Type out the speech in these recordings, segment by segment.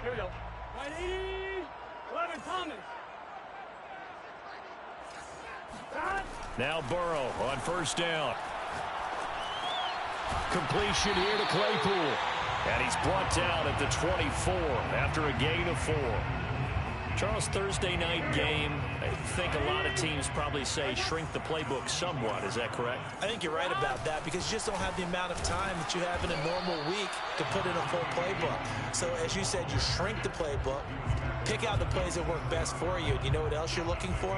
Here we go. Ready? 11, Thomas. Now Burrow on first down. Completion here to Claypool. And he's brought down at the 24 after a gain of 4. Charles, Thursday night game, I think a lot of teams probably say shrink the playbook somewhat. Is that correct? I think you're right about that because you just don't have the amount of time that you have in a normal week to put in a full playbook. So as you said, you shrink the playbook, pick out the plays that work best for you. And you know what else you're looking for?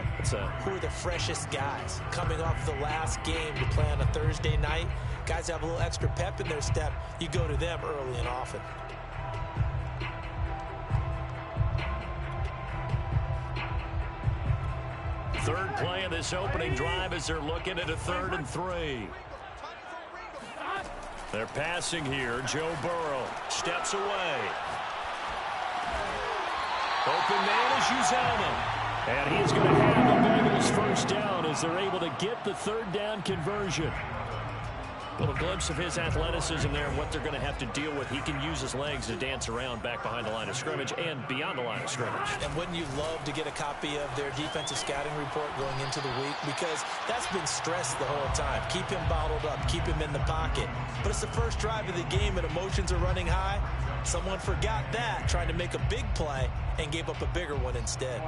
Who are the freshest guys coming off the last game to play on a Thursday night? Guys have a little extra pep in their step. You go to them early and often. Third play of this opening drive as they're looking at a 3rd and 3. They're passing here. Joe Burrow steps away. Open man is Uzama. And he's going to have the Bengals first down as they're able to get the 3rd down conversion. A little glimpse of his athleticism there and what they're going to have to deal with. He can use his legs to dance around back behind the line of scrimmage and beyond the line of scrimmage. And wouldn't you love to get a copy of their defensive scouting report going into the week? Because that's been stressed the whole time. Keep him bottled up. Keep him in the pocket. But it's the first drive of the game and emotions are running high. Someone forgot that, trying to make a big play and gave up a bigger one instead.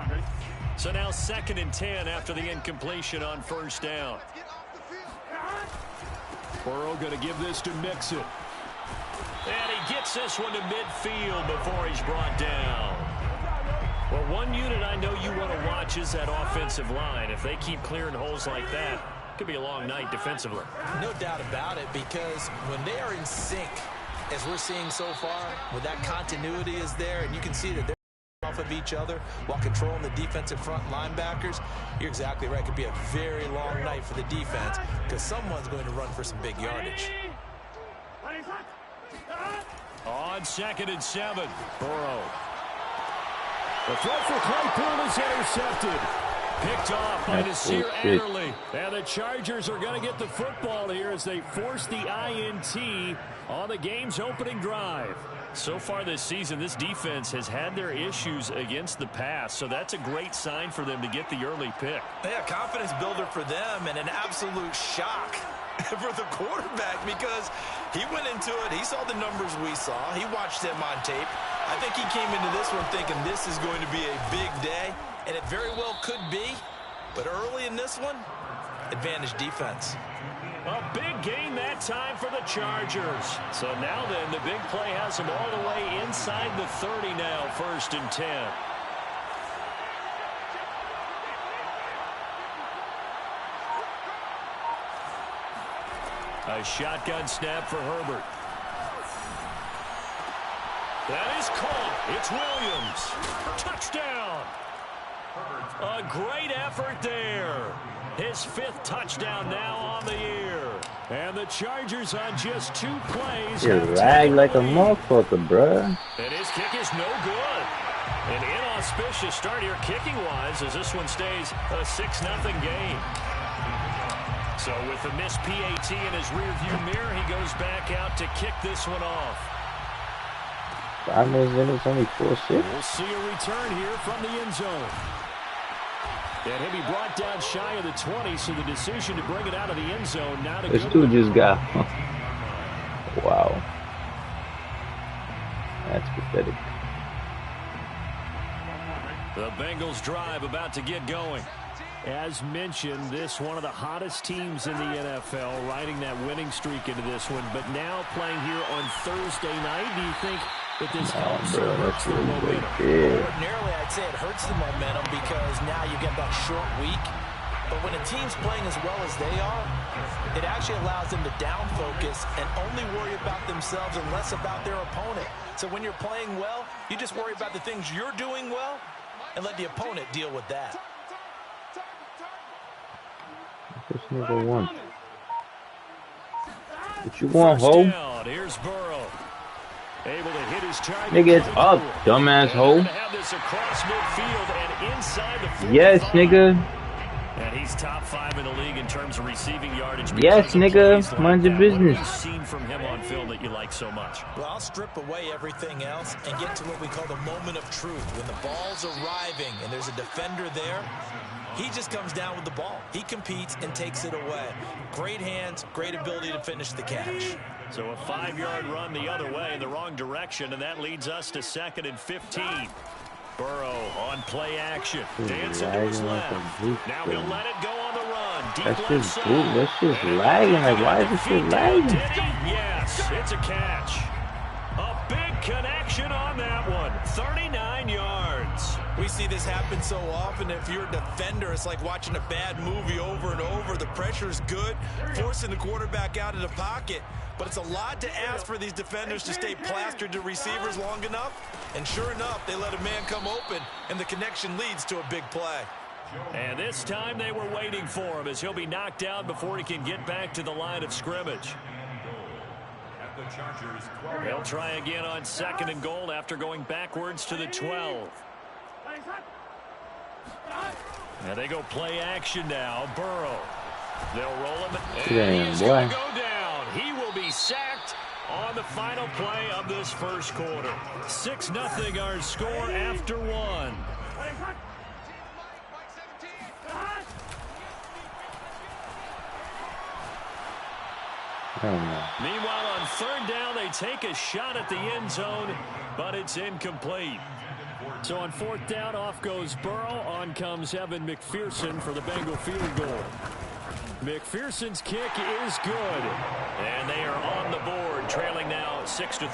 So now 2nd and 10 after the incompletion on first down. Burrow going to give this to Mixon. And he gets this one to midfield before he's brought down. Well, one unit I know you want to watch is that offensive line. If they keep clearing holes like that, it could be a long night defensively. No doubt about it, because when they are in sync, as we're seeing so far, when that continuity is there, and you can see that they're off of each other while controlling the defensive front linebackers, you're exactly right. It could be a very long night for the defense because someone's going to run for some big yardage. On 2nd and 7, Burrow. The throw for Claypool is intercepted. Picked off by Nasir Adderley. And the Chargers are going to get the football here as they force the INT on the game's opening drive. So far this season, this defense has had their issues against the pass, so that's a great sign for them to get the early pick. Yeah, confidence builder for them and an absolute shock for the quarterback because he went into it. He saw the numbers we saw. He watched them on tape. I think he came into this one thinking this is going to be a big day, and it very well could be. But early in this one, advantage defense. A big gain that time for the Chargers. So now then, the big play has them all the way inside the 30 now, 1st and 10. A shotgun snap for Herbert. That is caught. It's Williams. Touchdown. A great effort there. His 5th touchdown now on the year. And the Chargers on just 2 plays. You rag like a motherfucker, bruh. And his kick is no good. An inauspicious start here kicking-wise as this one stays a 6-0 game. So with the missed PAT in his rearview mirror, he goes back out to kick this one off. 5 minutes, only 4-6. We'll see a return here from the end zone. And he'll be brought down shy of the 20, so the decision to bring it out of the end zone now to this dude just got... Wow. That's pathetic. The Bengals drive about to get going. As mentioned, this one of the hottest teams in the NFL, riding that winning streak into this one, but now playing here on Thursday night. Do you think that this helps or hurts the momentum? Ordinarily, I'd say it hurts the momentum because now you get that short week. But when a team's playing as well as they are, it actually allows them to down focus and only worry about themselves and less about their opponent. So when you're playing well, you just worry about the things you're doing well and let the opponent deal with that. This nigga want. What you want, ho? Here's Burrow. Able to hit his target. Nigga, it's up, dumbass ho. Yes, nigga. And He's top 5 in the league in terms of receiving yardage. Yes, nigga, mind your business. What have you seen from him on film that you like so much? Well, I'll strip away everything else and get to what we call the moment of truth. When the ball's arriving and there's a defender there, he just comes down with the ball. He competes and takes it away. Great hands, great ability to finish the catch. So a 5-yard run the other way in the wrong direction, and that leads us to 2nd and 15. Burrow on play action. Dancing to his left. Now he'll let it go on the run. That's just lagging. Like, why is this shit lagging? Yes, it's a catch. A big connection on that one. 39 yards. We see this happen so often. If you're a defender, it's like watching a bad movie over and over. The pressure's good, forcing the quarterback out of the pocket. But it's a lot to ask for these defenders to stay plastered to receivers long enough. And sure enough, they let a man come open, and the connection leads to a big play. And this time they were waiting for him as he'll be knocked down before he can get back to the line of scrimmage. They'll try again on 2nd and goal after going backwards to the 12. And they go play action now. Burrow. They'll roll him. And he's going to go down. He will be sacked on the final play of this first quarter. 6-0 our score after 1. Meanwhile, on 3rd down, they take a shot at the end zone, but it's incomplete. So on 4th down, off goes Burrow. On comes Evan McPherson for the Bengal field goal. McPherson's kick is good. And they are on the board, trailing now 6-3.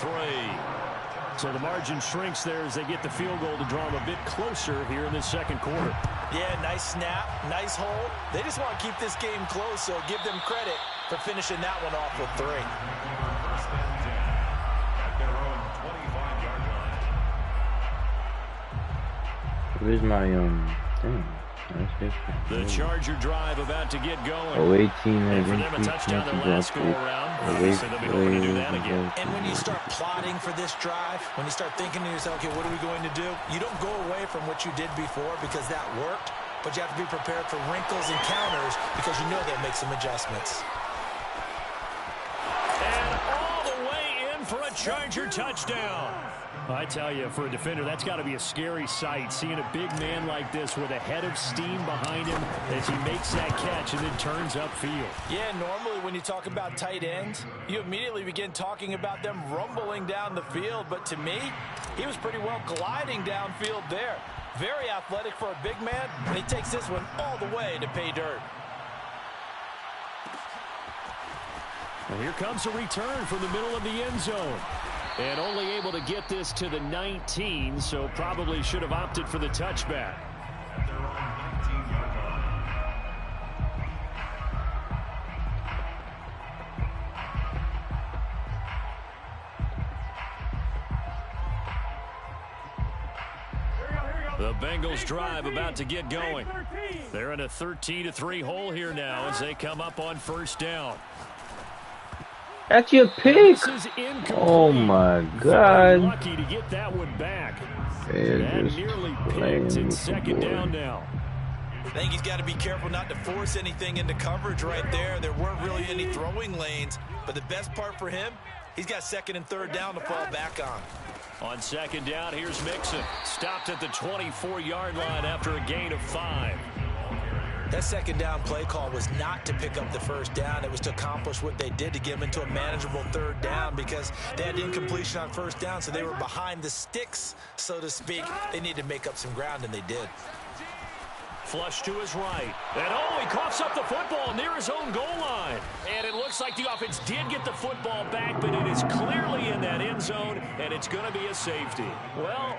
So the margin shrinks there as they get the field goal to draw them a bit closer here in this 2nd quarter. Yeah, nice snap, nice hold. They just want to keep this game close, so give them credit for finishing that one off with 3. Where's my thing? The Charger drive about to get going. Oh, 18 and for them a touchdown their last go around. So they'll be hoping to do that again. And when you start plotting for this drive, when you start thinking to yourself, okay, what are we going to do? You don't go away from what you did before because that worked, but you have to be prepared for wrinkles and counters because you know they'll make some adjustments. And all the way in for a Charger touchdown. I tell you, for a defender, that's got to be a scary sight, seeing a big man like this with a head of steam behind him as he makes that catch and then turns upfield. Yeah, normally when you talk about tight ends, you immediately begin talking about them rumbling down the field. But to me, he was pretty well gliding downfield there. Very athletic for a big man, and he takes this one all the way to pay dirt. And here comes a return from the middle of the end zone. And only able to get this to the 19, so probably should have opted for the touchback. The Bengals drive about to get going. They're in a 13-3 hole here now as they come up on 1st down. That's your pick. Oh my God. Lucky to get that one back. That nearly picked in 2nd down now. I think he's got to be careful not to force anything into coverage right there. There weren't really any throwing lanes, but the best part for him, he's got 2nd and 3rd down to fall back on. On 2nd down, here's Mixon. Stopped at the 24-yard line after a gain of 5. That 2nd down play call was not to pick up the 1st down. It was to accomplish what they did to get them into a manageable 3rd down because they had incompletion on 1st down, so they were behind the sticks, so to speak. They needed to make up some ground, and they did. Flush to his right. And he coughs up the football near his own goal line. And it looks like the offense did get the football back, but it is clearly in that end zone, and it's going to be a safety. Well,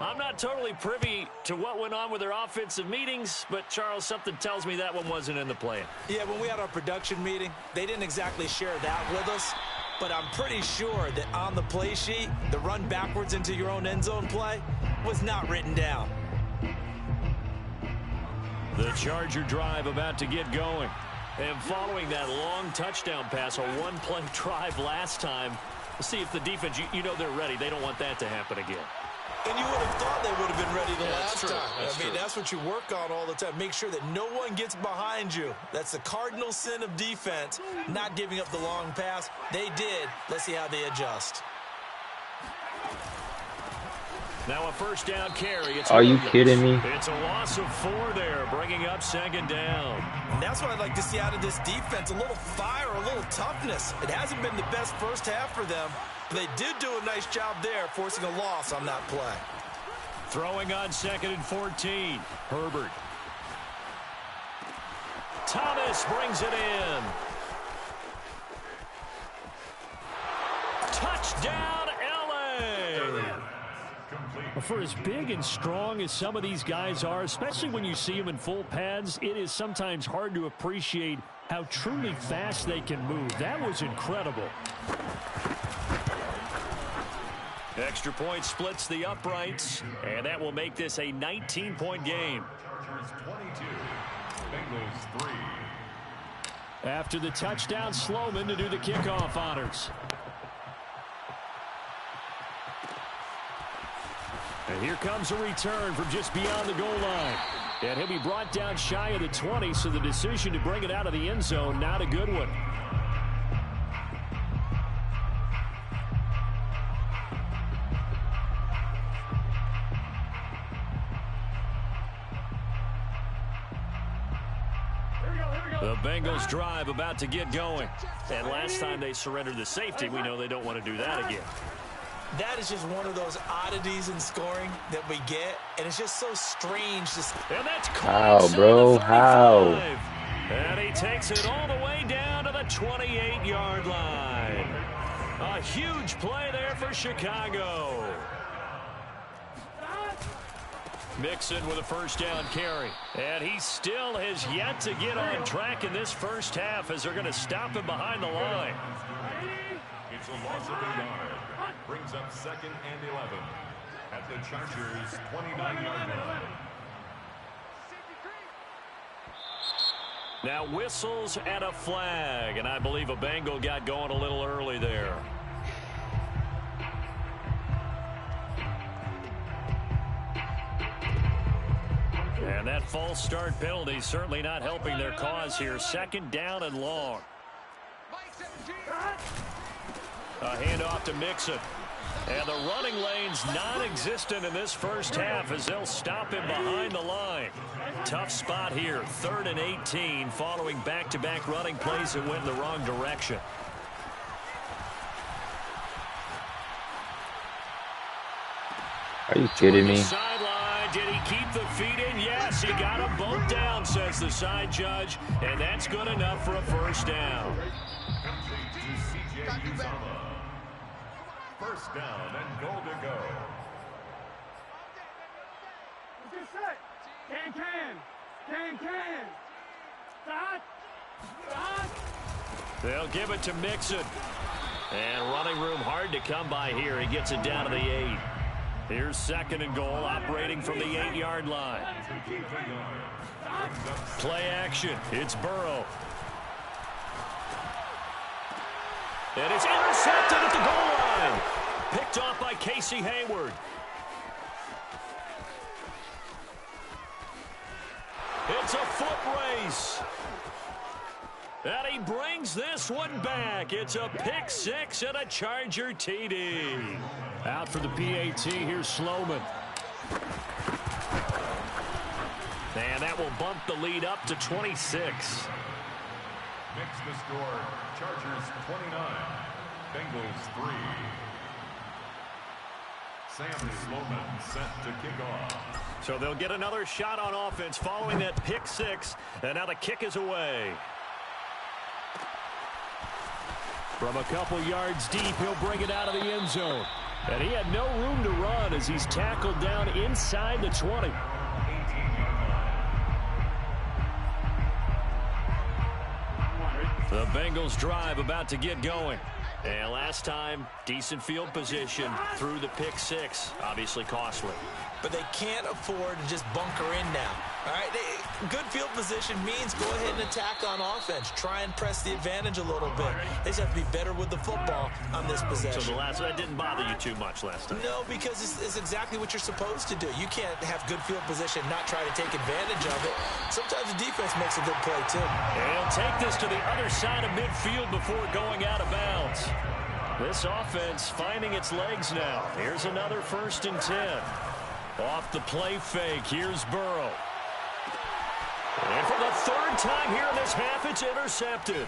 I'm not totally privy to what went on with their offensive meetings, but, Charles, something tells me that one wasn't in the plan. Yeah, when we had our production meeting, they didn't exactly share that with us, but I'm pretty sure that on the play sheet, the run backwards into your own end zone play was not written down. The Charger drive about to get going. And following that long touchdown pass, a one-play drive last time, let's see if the defense, you know they're ready. They don't want that to happen again. And you would have thought they would have been ready the last time. That's true. That's what you work on all the time. Make sure that no one gets behind you. That's the cardinal sin of defense, not giving up the long pass. They did. Let's see how they adjust. Now a first down carry. Are you kidding me? It's a loss of 4 there, bringing up second down. And that's what I'd like to see out of this defense, a little fire, a little toughness. It hasn't been the best first half for them, but they did do a nice job there, forcing a loss on that play. Throwing on 2nd and 14. Herbert. Thomas brings it in. Touchdown, LA! For as big and strong as some of these guys are, especially when you see them in full pads, it is sometimes hard to appreciate how truly fast they can move. That was incredible. Extra point splits the uprights, and that will make this a 19-point game. Chargers 22, Bengals 3. After the touchdown, Sloman to do the kickoff honors. And here comes a return from just beyond the goal line. And he'll be brought down shy of the 20, so the decision to bring it out of the end zone, not a good one. The Bengals drive about to get going. And last time they surrendered the safety, we know they don't want to do that again. That is just one of those oddities in scoring that we get, and it's just so strange. And that's how, bro? How? And he takes it all the way down to the 28-yard line. A huge play there for Chicago. Mixon with a first down carry. And he still has yet to get on track in this first half as they're going to stop him behind the line. It's a loss of a yard. Brings up 2nd and 11 at the Chargers' 29-yard line. Now whistles and a flag, and I believe a Bengal got going a little early there. And that false start penalty certainly not helping their cause here. 2nd down and long. A handoff to Mixon. And the running lane's non-existent in this first half as they'll stop him behind the line. Tough spot here. 3rd and 18 following back-to-back running plays that went in the wrong direction. Are you kidding me? Sideline. Did he keep the feet in? Yes, he got them both down, says the side judge. And that's good enough for a first down. First down and goal to go. Get set. Can. Stop. They'll give it to Mixon. And running room hard to come by here. He gets it down to the 8. Here's 2nd and goal, operating from the 8-yard line. Play action. It's Burrow. And it's intercepted at the goal line. Picked off by Casey Hayward. It's a foot race. And he brings this one back. It's a pick 6 and a Charger TD. Out for the PAT, here's Sloman. And that will bump the lead up to 26. Makes the score, Chargers 29, Bengals 3. Sam Sloman set to kick off. So they'll get another shot on offense following that pick 6. And now the kick is away. From a couple yards deep, he'll bring it out of the end zone. And he had no room to run as he's tackled down inside the 20. The Bengals drive about to get going. And last time, decent field position through the pick 6. Obviously costly. But they can't afford to just bunker in now. All right, good field position means go ahead and attack on offense. Try and press the advantage a little bit. They just have to be better with the football on this possession. So that didn't bother you too much last time? No, because it's exactly what you're supposed to do. You can't have good field position and not try to take advantage of it. Sometimes the defense makes a good play, too. And he'll take this to the other side of midfield before going out of bounds. This offense finding its legs now. Here's another 1st and 10. Off the play fake, here's Burrow. And for the 3rd time here in this half, it's intercepted.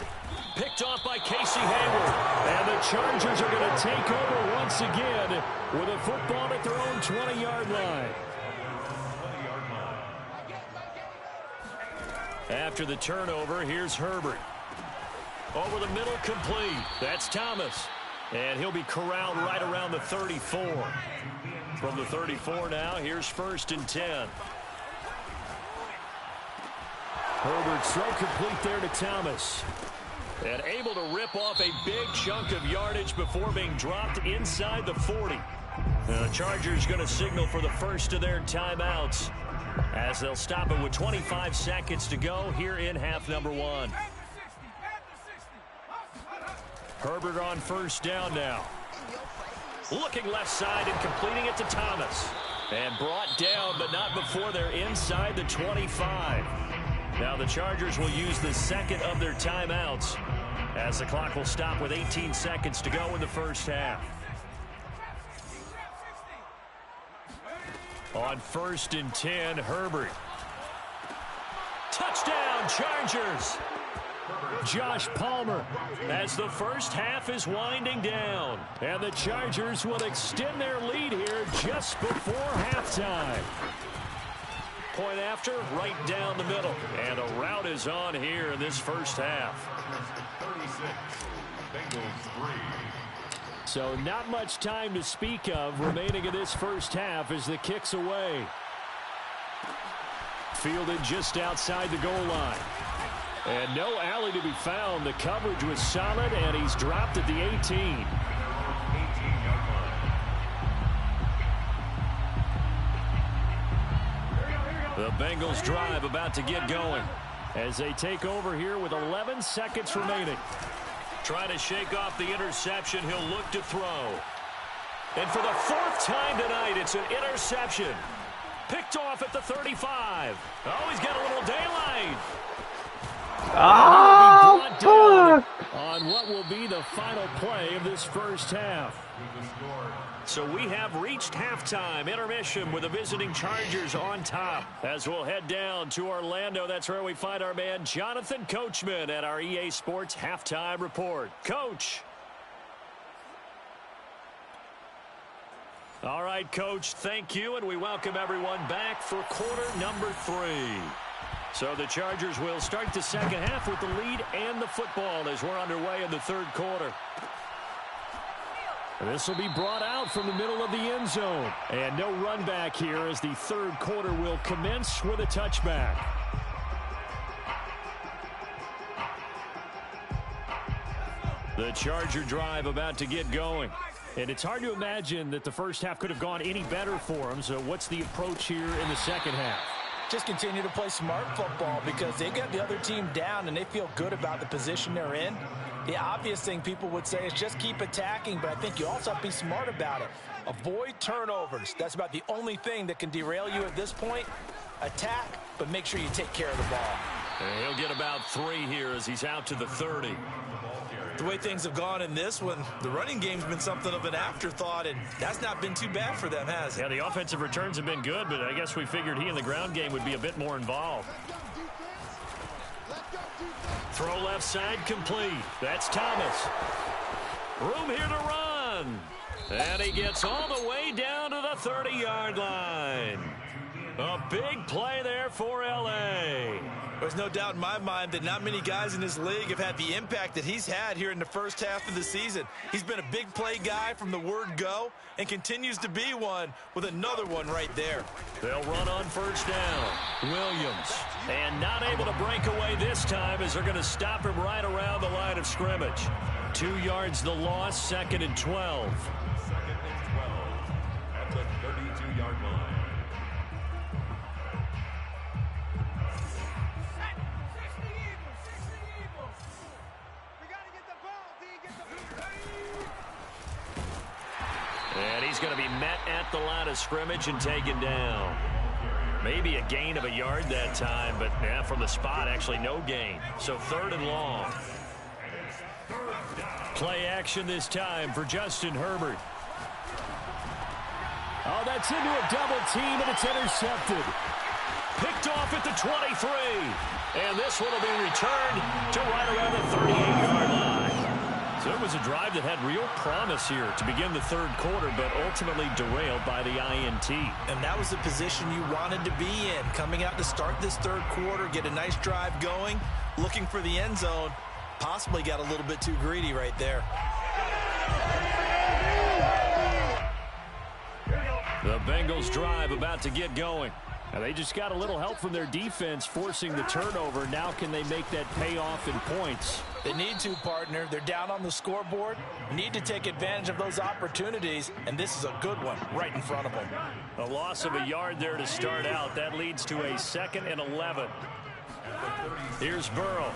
Picked off by Casey Hayward. And the Chargers are going to take over once again with a football at their own 20-yard line. After the turnover, here's Herbert. Over the middle, complete. That's Thomas. And he'll be corralled right around the 34. From the 34 now, here's 1st and 10. Herbert's throw complete there to Thomas. And able to rip off a big chunk of yardage before being dropped inside the 40. The Chargers going to signal for the first of their timeouts as they'll stop it with 25 seconds to go here in half number 1. Herbert on 1st down now. Looking left side and completing it to Thomas. And brought down, but not before they're inside the 25. Now the Chargers will use the 2nd of their timeouts as the clock will stop with 18 seconds to go in the first half. On 1st and 10, Herbert. Touchdown, Chargers! Josh Palmer as the first half is winding down. And the Chargers will extend their lead here just before halftime. Point after, right down the middle. And a rout is on here in this first half. 36, Bengals 3. So not much time to speak of remaining in this first half as the kick's away. Fielded just outside the goal line. And no alley to be found. The coverage was solid, and he's dropped at the 18. 18-yard line. The Bengals drive about to get going as they take over here with 11 seconds remaining. Trying to shake off the interception. He'll look to throw. And for the 4th time tonight, it's an interception. Picked off at the 35. Oh, he's got a little daylight. Oh, fuck! On what will be the final play of this first half. So we have reached halftime, intermission with the visiting Chargers on top. As we'll head down to Orlando, that's where we find our man Jonathan Coachman at our EA Sports Halftime Report. Coach. All right, Coach, thank you, and we welcome everyone back for quarter number 3. So the Chargers will start the second half with the lead and the football as we're underway in the 3rd quarter. This will be brought out from the middle of the end zone. And no run back here as the 3rd quarter will commence with a touchback. The Charger drive about to get going. And it's hard to imagine that the first half could have gone any better for them. So what's the approach here in the second half? Just continue to play smart football because they got the other team down and they feel good about the position they're in. The obvious thing people would say is just keep attacking, but I think you also have to be smart about it. Avoid turnovers. That's about the only thing that can derail you at this point. Attack, but make sure you take care of the ball. And he'll get about 3 here as he's out to the 30. The way things have gone in this one, the running game's been something of an afterthought, and that's not been too bad for them, has it? Yeah, the offensive returns have been good, but I guess we figured he in the ground game would be a bit more involved. Throw left side complete. That's Thomas. Room here to run. And he gets all the way down to the 30-yard line. A big play there for L.A. There's no doubt in my mind that not many guys in this league have had the impact that he's had here in the first half of the season. He's been a big play guy from the word go and continues to be one with another one right there. They'll run on first down. Williams. And not able to break away this time as they're going to stop him right around the line of scrimmage. 2 yards the loss, 2nd and 12. 2nd and 12 at the 32-yard line. And he's going to be met at the line of scrimmage and taken down. Maybe a gain of a yard that time, but yeah, from the spot, actually no gain. So 3rd and long. Play action this time for Justin Herbert. Oh, that's into a double team, and it's intercepted. Picked off at the 23. And this one will be returned to right around the 38-yard line. So it was a drive that had real promise here to begin the 3rd quarter, but ultimately derailed by the INT. And that was the position you wanted to be in. Coming out to start this 3rd quarter, get a nice drive going, looking for the end zone. Possibly got a little bit too greedy right there. The Bengals drive about to get going. Now they just got a little help from their defense forcing the turnover. Now can they make that pay off in points? They need to, partner. They're down on the scoreboard. Need to take advantage of those opportunities, and this is a good one right in front of them. A loss of a yard there to start out. That leads to a 2nd and 11. Here's Burrow.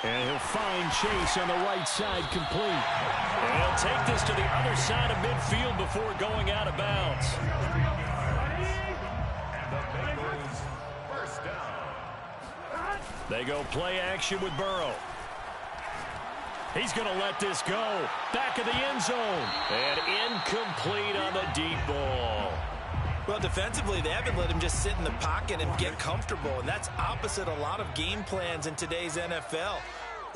And he'll find Chase on the right side complete. And he'll take this to the other side of midfield before going out of bounds. They go play action with Burrow. He's going to let this go. Back of the end zone. And incomplete on the deep ball. Well, defensively, they haven't let him just sit in the pocket and get comfortable, and that's opposite a lot of game plans in today's NFL.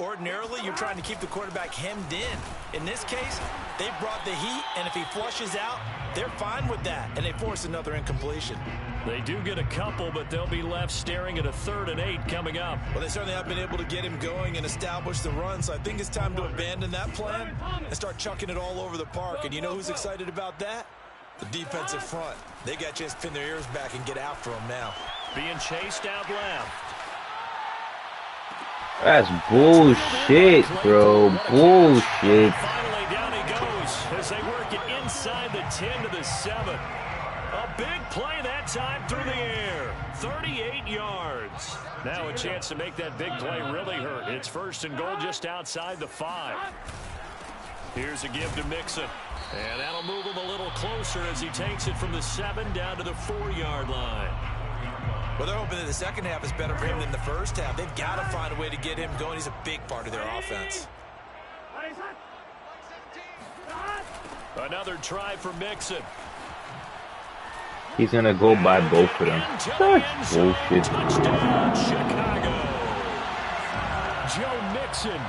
Ordinarily, you're trying to keep the quarterback hemmed in. In this case, they brought the heat, and if he flushes out, they're fine with that, and they force another incompletion. They do get a couple, but they'll be left staring at a 3rd and 8 coming up. Well, they certainly have been able to get him going and establish the run, so I think it's time to abandon that plan and start chucking it all over the park. And you know who's excited about that? The defensive front. They got a chance to pin their ears back and get after him now. Being chased out left. That's bullshit, bro. Bullshit. Finally down he goes as they work it inside the 10 to the 7. A big play that time through the air. 38 yards. Now a chance to make that big play really hurt. It's 1st and goal just outside the 5. Here's a give to Mixon. And that'll move him a little closer as he takes it from the 7 down to the 4-yard line. Well, they're hoping that the second half is better for him than the first half. They've got to find a way to get him going. He's a big part of their offense. Another try for Mixon. He's going to go by both of them. Such bullshit. Touchdown, Chicago. Joe Mixon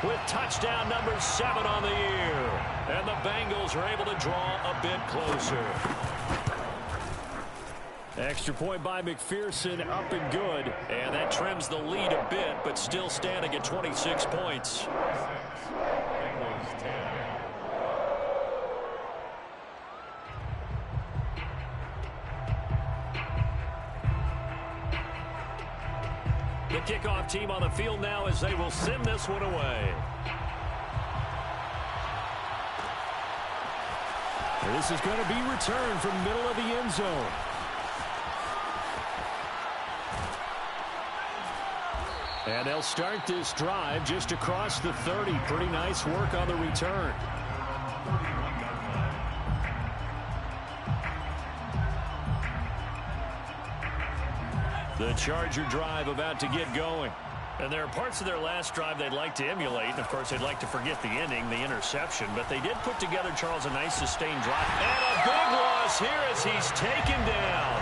with touchdown number 7 on the year. And the Bengals are able to draw a bit closer. Extra point by McPherson, up and good. And that trims the lead a bit, but still standing at 26 points. The kickoff team on the field now as they will send this one away. And this is going to be returned from the middle of the end zone. And they'll start this drive just across the 30. Pretty nice work on the return. The Charger drive about to get going. And there are parts of their last drive they'd like to emulate. And, of course, they'd like to forget the ending, the interception. But they did put together, Charles, a nice sustained drive. And a big loss here as he's taken down.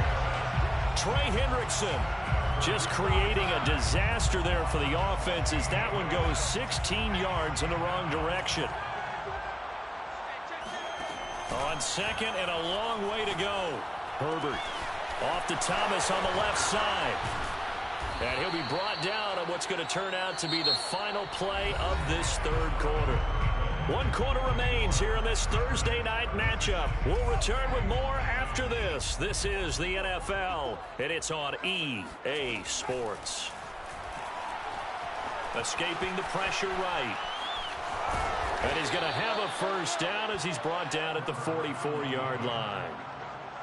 Trey Hendrickson just creating a disaster there for the offense as that one goes 16 yards in the wrong direction. On second and a long way to go. Herbert off to Thomas on the left side. And he'll be brought down on what's going to turn out to be the final play of this third quarter. 1 quarter remains here in this Thursday night matchup. We'll return with more after this. This is the NFL, and it's on EA Sports. Escaping the pressure right. And he's going to have a first down as he's brought down at the 44-yard line.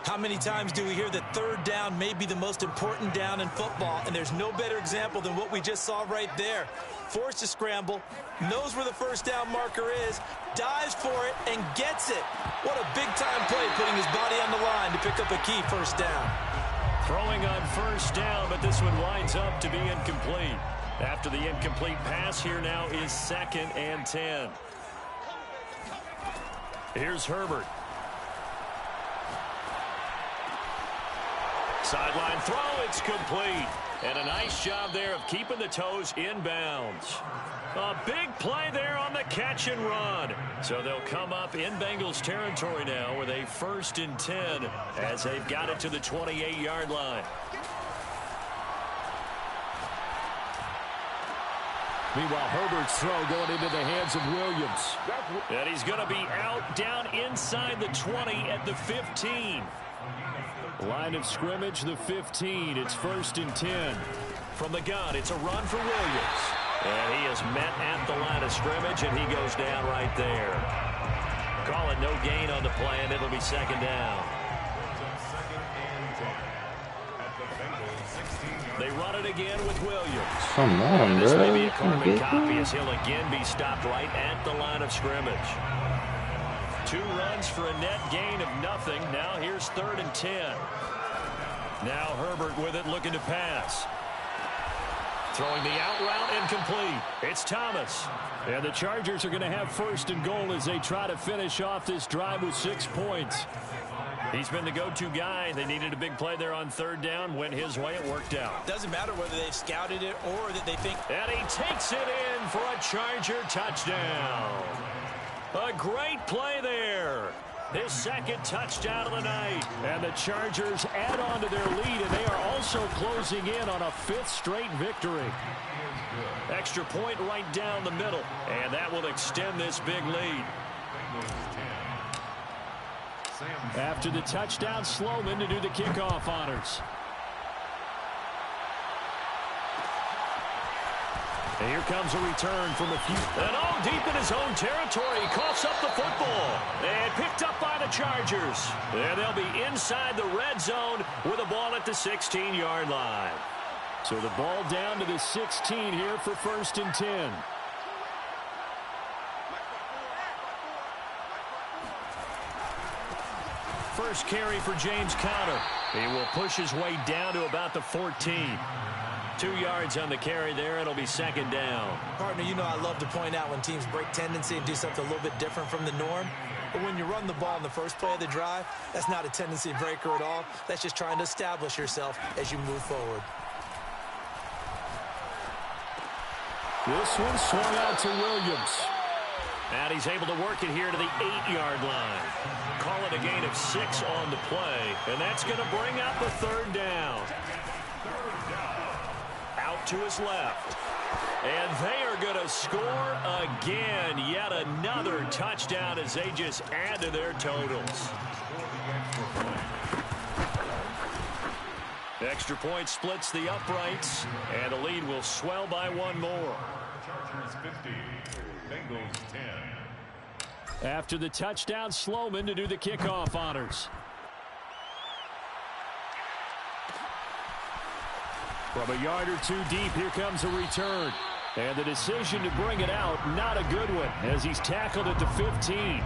How many times do we hear that third down may be the most important down in football, and there's no better example than what we just saw right there. Forced to scramble, knows where the first down marker is, dives for it, and gets it. What a big-time play, putting his body on the line to pick up a key first down. Throwing on first down, but this one winds up to be incomplete. After the incomplete pass, here now is 2nd and 10. Here's Herbert. Sideline throw, it's complete. And a nice job there of keeping the toes inbounds. A big play there on the catch and run. So they'll come up in Bengals territory now with a 1st and 10 as they've got it to the 28-yard line. Meanwhile, Herbert's throw going into the hands of Williams. And he's going to be out down inside the 20 at the 15. Line of scrimmage, the 15. It's 1st and 10. From the gun, it's a run for Williams. And he is met at the line of scrimmage, and he goes down right there. Call it no gain on the play, and it'll be 2nd down. They run it again with Williams. Come on, This bro. may be a carbon copy as he'll again be stopped right at the line of scrimmage. 2 runs for a net gain of nothing. Now here's 3rd and 10. Now Herbert with it, looking to pass. Throwing the out route, incomplete. It's Thomas. And the Chargers are going to have 1st and goal as they try to finish off this drive with 6 points. He's been the go-to guy. They needed a big play there on 3rd down. Went his way. It worked out. Doesn't matter whether they've scouted it or that they think. And he takes it in for a Charger touchdown. A great play there. His 2nd touchdown of the night. And the Chargers add on to their lead, and they are also closing in on a 5th straight victory. Extra point right down the middle, and that will extend this big lead. After the touchdown, Sloman to do the kickoff honors. And here comes a return from a few. And all deep in his own territory. He coughs up the football. And picked up by the Chargers. And they'll be inside the red zone with the ball at the 16-yard line. So the ball down to the 16 here for 1st and 10. First carry for James Conner. He will push his way down to about the 14. 2 yards on the carry there. It'll be 2nd down. Partner, you know I love to point out when teams break tendency and do something a little bit different from the norm. But when you run the ball in the first play of the drive, that's not a tendency breaker at all. That's just trying to establish yourself as you move forward. This one swung out to Williams. And he's able to work it here to the 8-yard line. Call it a gain of 6 on the play. And that's going to bring out the 3rd down. Out to his left. And they are going to score again. Yet another touchdown as they just add to their totals. Extra point splits the uprights. And the lead will swell by 1 more. Chargers 50, Bengals 10. After the touchdown, Sloman to do the kickoff honors. From a yard or 2 deep, here comes a return. And the decision to bring it out, not a good one, as he's tackled at the 15.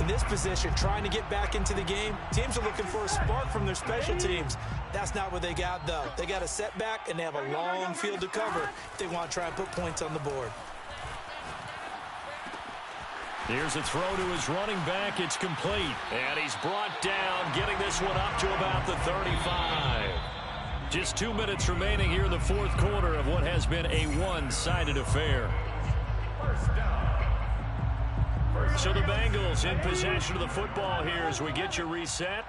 In this position, trying to get back into the game, teams are looking for a spark from their special teams. That's not what they got, though. They got a setback, and they have a long field to cover if they want to try and put points on the board. Here's a throw to his running back. It's complete. And he's brought down, getting this one up to about the 35. Just 2 minutes remaining here in the 4th quarter of what has been a one-sided affair. So the Bengals in possession of the football here as we get you reset.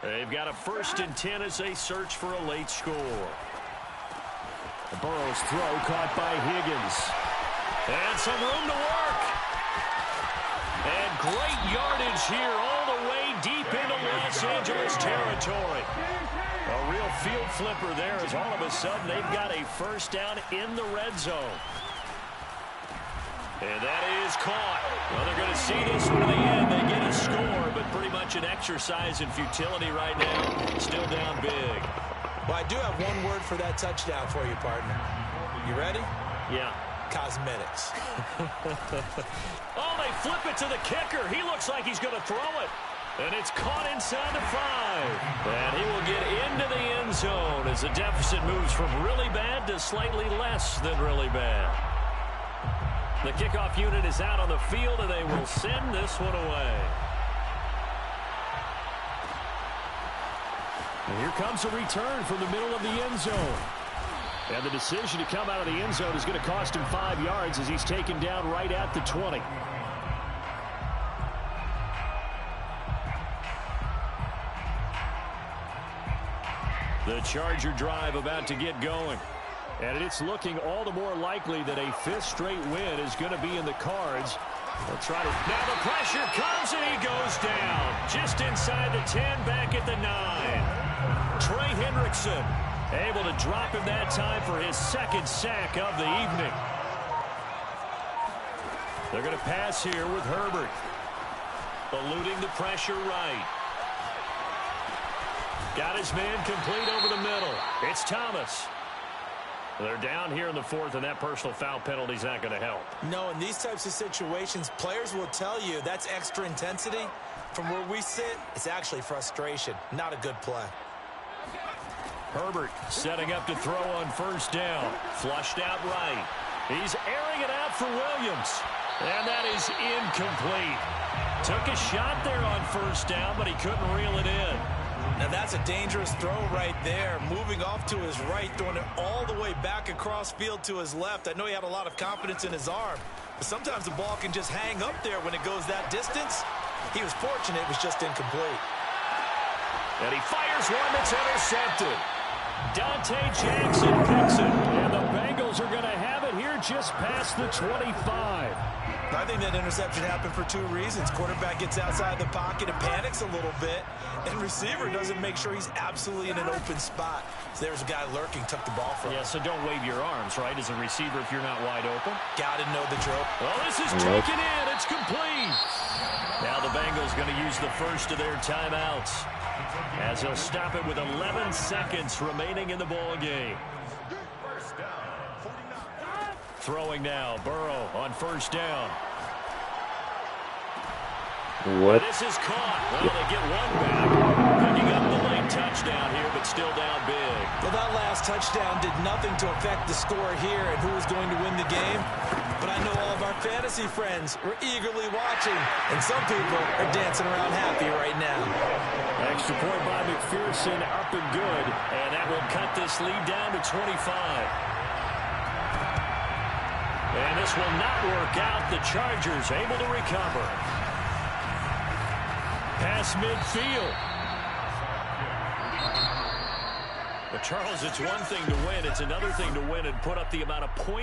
They've got a 1st and 10 as they search for a late score. Burrow's throw caught by Higgins. And some room to work. And great yardage here all the way deep into Los Angeles territory. A real field flipper there as all of a sudden they've got a 1st down in the red zone. And that is caught. Well, they're going to see this one in the end. They get a score, but pretty much an exercise in futility right now. Still down big. Well, I do have one word for that touchdown for you, partner. You ready? Yeah. Cosmetics. Oh, they flip it to the kicker. He looks like he's going to throw it. And it's caught inside the 5. And he will get into the end zone as the deficit moves from really bad to slightly less than really bad. The kickoff unit is out on the field, and they will send this one away. And here comes a return from the middle of the end zone. And the decision to come out of the end zone is going to cost him 5 yards as he's taken down right at the 20. The Charger drive about to get going. And it's looking all the more likely that a 5th straight win is going to be in the cards. They'll try to... Now the pressure comes and he goes down. Just inside the 10, back at the 9. Trey Hendrickson able to drop him that time for his 2nd sack of the evening. They're going to pass here with Herbert. Eluding the pressure right. Got his man complete over the middle. It's Thomas. They're down here in the 4th, and that personal foul penalty is not going to help. No, in these types of situations, players will tell you that's extra intensity. From where we sit, it's actually frustration. Not a good play. Herbert setting up to throw on 1st down. Flushed out right. He's airing it out for Williams. And that is incomplete. Took a shot there on 1st down, but he couldn't reel it in. Now that's a dangerous throw right there. Moving off to his right, throwing it all the way back across field to his left. I know he had a lot of confidence in his arm, but sometimes the ball can just hang up there when it goes that distance. He was fortunate it was just incomplete. And he fires one that's intercepted. Dante Jackson picks it. And the Bengals are going to have it here just past the 25. I think that interception happened for 2 reasons. Quarterback gets outside the pocket and panics a little bit, and receiver doesn't make sure he's absolutely in an open spot. So there's a guy lurking, took the ball from him. Yeah, so don't wave your arms, right, as a receiver if you're not wide open. Got to know the drill. Well, this is taken in. It's complete. Now the Bengals going to use the first of their timeouts as they'll stop it with 11 seconds remaining in the ball game. Throwing now, Burrow on 1st down. What? This is caught. Well, they get one back. Picking up the late touchdown here, but still down big. Well, that last touchdown did nothing to affect the score here and who was going to win the game. But I know all of our fantasy friends were eagerly watching, and some people are dancing around happy right now. Extra point by McPherson, up and good. And that will cut this lead down to 25. And this will not work out. The Chargers able to recover. Pass midfield. But Charles, it's one thing to win. It's another thing to win and put up the amount of points